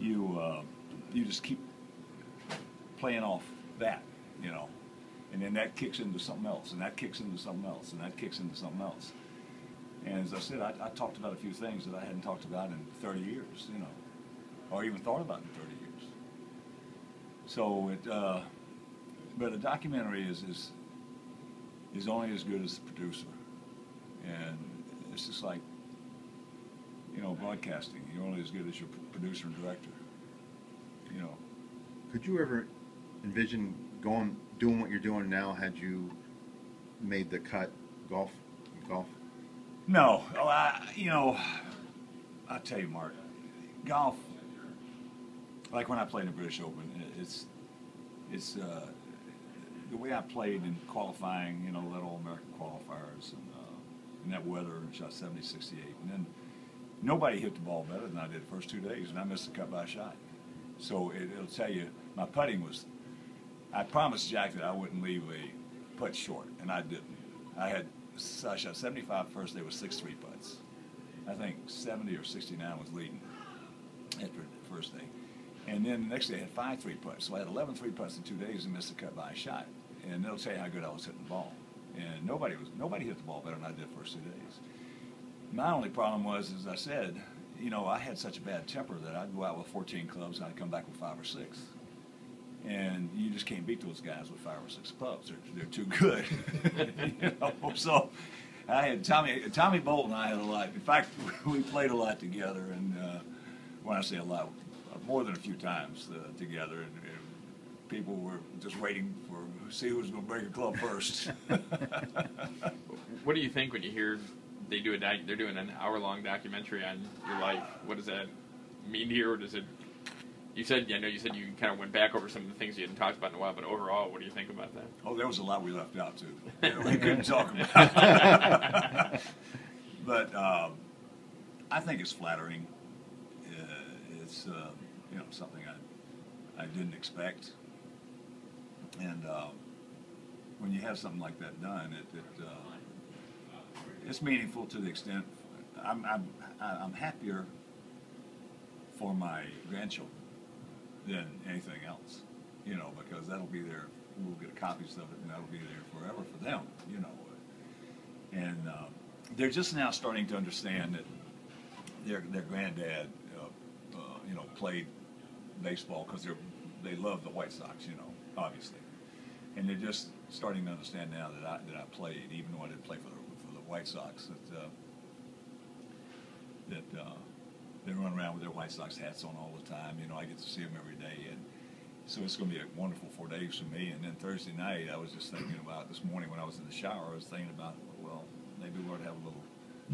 you just keep playing off that, you know, and then that kicks into something else, and that kicks into something else, and that kicks into something else. And as I said, I talked about a few things that I hadn't talked about in 30 years, you know, or even thought about in 30 years. So but a documentary is only as good as the producer, and it's just like, you know, broadcasting. You're only as good as your producer and director. You know. Could you ever envision doing what you're doing now had you made the cut golf? No. Oh, I tell you, Mark, golf. Like when I played in the British Open, it's the way I played in qualifying. You know, that All-American qualifiers and that weather, and shot 70, 68, and then nobody hit the ball better than I did the first 2 days, and I missed the cut by a shot. So it'll tell you, my putting was, I promised Jack that I wouldn't leave a putt short, and I didn't. I shot 75 first day with 6-3 putts. I think 70 or 69 was leading after the first day. And then the next day I had 5-3 putts. So I had 11 3 putts in 2 days and missed the cut by a shot. And it'll tell you how good I was hitting the ball. And nobody hit the ball better than I did the first 2 days. My only problem was, as I said, you know, I had such a bad temper that I'd go out with 14 clubs and I'd come back with 5 or 6. And you just can't beat those guys with 5 or 6 clubs. They're too good. You know? So I had Tommy Bolt and I had a lot. In fact, we played a lot together, and when I say a lot, more than a few times together. And people were just waiting for see who was going to break a club first. What do you think when you hear they're doing an hour-long documentary on your life? What does that mean to you, or does it? I know you said you kind of went back over some of the things you hadn't talked about in a while, but overall, what do you think about that? Oh, there was a lot we left out too. We couldn't talk about. But I think it's flattering. It's you know, something I didn't expect, and when you have something like that done, it's meaningful to the extent I'm happier for my grandchildren than anything else, you know, because that'll be there. We'll get copies of it, and that'll be there forever for them, you know. And they're just now starting to understand that their granddad, you know, played baseball because they love the White Sox, you know, obviously, and they're just starting to understand now that I played, even though I didn't play for the White Sox, that they run around with their White Sox hats on all the time. You know, I get to see them every day, and so it's going to be a wonderful 4 days for me. And then Thursday night, I was just thinking about, this morning when I was in the shower, I was thinking about, well, maybe we ought to have a little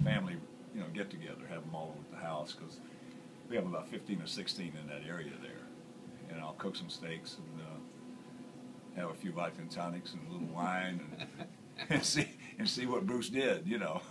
family, you know, get together, have them all over at the house, because we have about 15 or 16 in that area there. And I'll cook some steaks and have a few vodka and tonics and a little wine and see what Bruce did, you know.